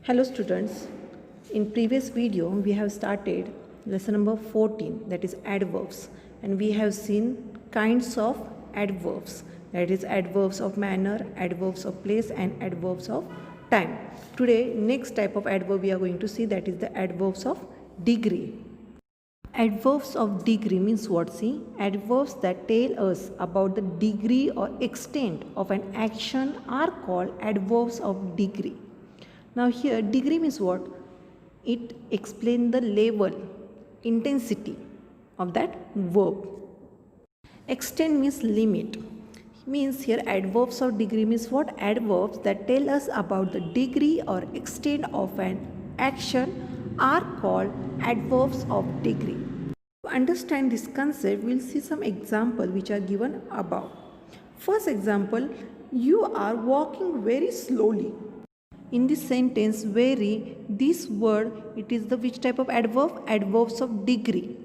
Hello students, in previous video we have started lesson number 14, that is adverbs, and we have seen kinds of adverbs, that is adverbs of manner, adverbs of place and adverbs of time. Today next type of adverb we are going to see, that is the adverbs of degree. Adverbs of degree means what? See, adverbs that tell us about the degree or extent of an action are called adverbs of degree. Now here degree means what? It explains the level, intensity of that verb. Extent means limit. Means here adverbs of degree means what? Adverbs that tell us about the degree or extent of an action are called adverbs of degree. To understand this concept, we'll see some examples which are given above. First example, you are walking very slowly. In this sentence, very, this word, it is the which type of adverb? Adverbs of degree.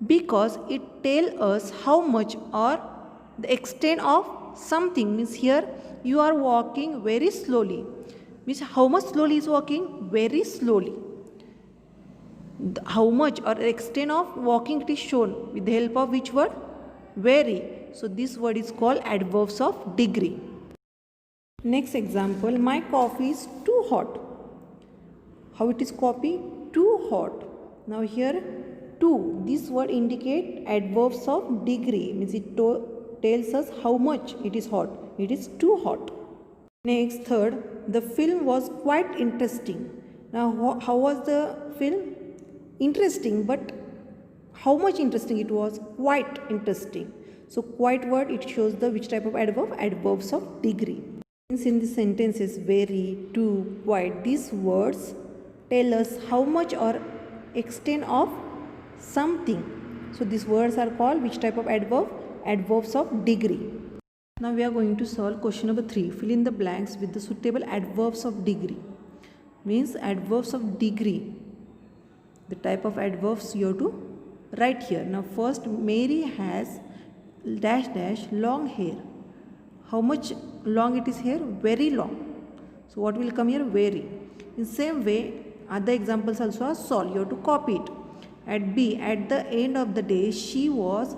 Because it tells us how much or the extent of something. Means here, you are walking very slowly. Means how much slowly is walking? Very slowly. How much or extent of walking it is shown with the help of which word? Very. So this word is called adverbs of degree. Next example, my coffee is too hot. How it is coffee? Too hot. Now here too, this word indicate adverbs of degree, means it tells us how much it is hot. It is too hot. Next, third, the film was quite interesting. Now how was the film? Interesting, but how much interesting it was? Quite interesting. So quite word, it shows the which type of adverb? Adverbs of degree. In the sentences very, too, quite, these words tell us how much or extent of something. So these words are called which type of adverb? Adverbs of degree. Now we are going to solve question number 3. Fill in the blanks with the suitable adverbs of degree. Means adverbs of degree. The type of adverbs you have to write here. Now first, Mary has dash dash long hair. How much long it is here? Very long. So what will come here? Very. In same way, other examples also are solved. You have to copy it. At B, at the end of the day, she was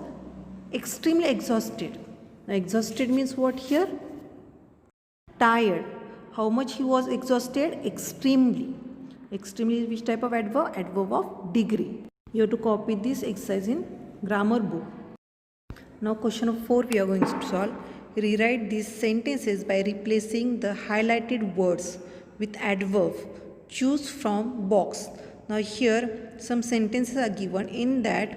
extremely exhausted. Now exhausted means what here? Tired. How much he was exhausted? Extremely. Extremely is which type of adverb? Adverb of degree. You have to copy this exercise in grammar book. Now question number 4 we are going to solve. Rewrite these sentences by replacing the highlighted words with adverb. Choose from box. Now here some sentences are given, in that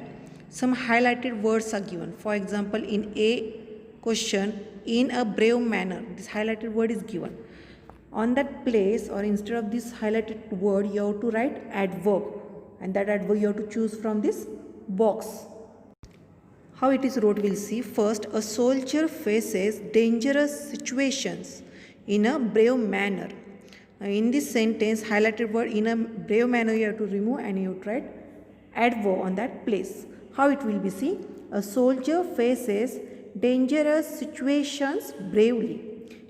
some highlighted words are given. For example, in A question, in a brave manner, this highlighted word is given. On that place or instead of this highlighted word, you have to write adverb, and that adverb you have to choose from this box. How it is wrote, we'll see. First, a soldier faces dangerous situations in a brave manner. Now, in this sentence, highlighted word in a brave manner you have to remove, and you have to write adverb on that place. How it will be? See, a soldier faces dangerous situations bravely.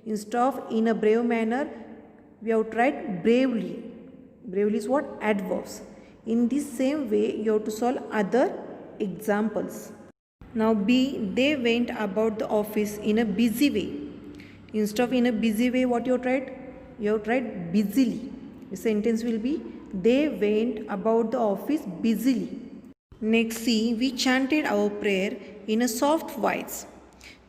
Instead of in a brave manner, we have to write bravely. Bravely is what? Adverbs. In this same way, you have to solve other examples. Now B, they went about the office in a busy way. Instead of in a busy way, what you have to write? You have to write busily. The sentence will be, they went about the office busily. Next C, we chanted our prayer in a soft voice.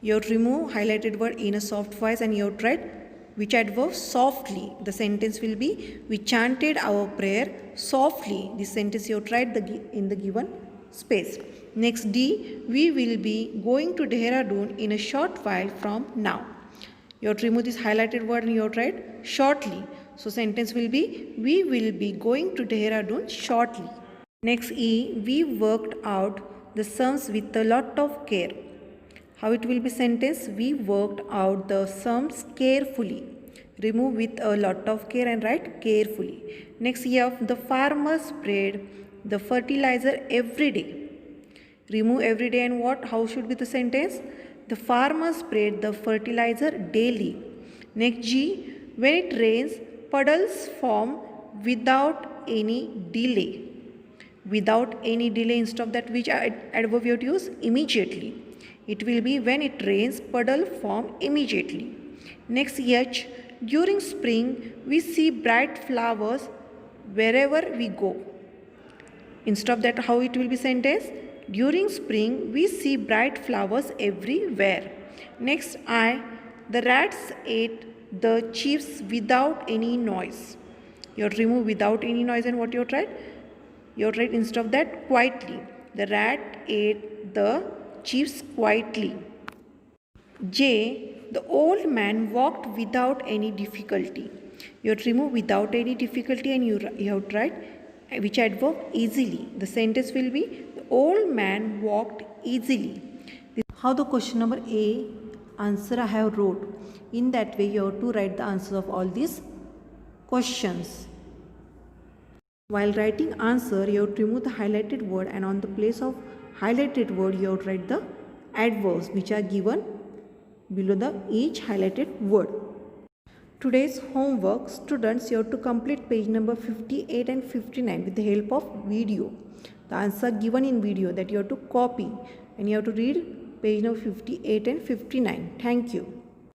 You have to remove highlighted word in a soft voice, and you have to write which adverb? Softly. The sentence will be, we chanted our prayer softly. This sentence you have to write in the given space. Next D, we will be going to Dehradun in a short while from now. You have to remove this highlighted word and you have to write shortly. So sentence will be, we will be going to Dehradun shortly. Next E, we worked out the sums with a lot of care. How it will be sentence? We worked out the sums carefully. Remove with a lot of care and write carefully. Next F, the farmer sprayed the fertilizer every day. Remove every day and what? How should be the sentence? The farmer sprayed the fertilizer daily. Next G, when it rains, puddles form without any delay. Without any delay, instead of that, which adverb you have to use? Immediately. It will be when it rains, puddle form immediately. Next, H. During spring, we see bright flowers wherever we go. Instead of that, how it will be sentence? During spring, we see bright flowers everywhere. Next, I. The rats ate the chips without any noise. You have to remove without any noise, and what you have tried? You have tried instead of that, quietly. The rat ate the chips quietly. J. The old man walked without any difficulty. You have to remove without any difficulty, and you have tried which adverb? Easily. The sentence will be the old man walked easily. How the question number A answer I have wrote. In that way you have to write the answers of all these questions. While writing answer, you have to remove the highlighted word, and on the place of highlighted word you have to write the adverbs which are given below the each highlighted word. Today's homework, students, you have to complete page number 58 and 59 with the help of video. The answer given in video that you have to copy, and you have to read page number 58 and 59. Thank you.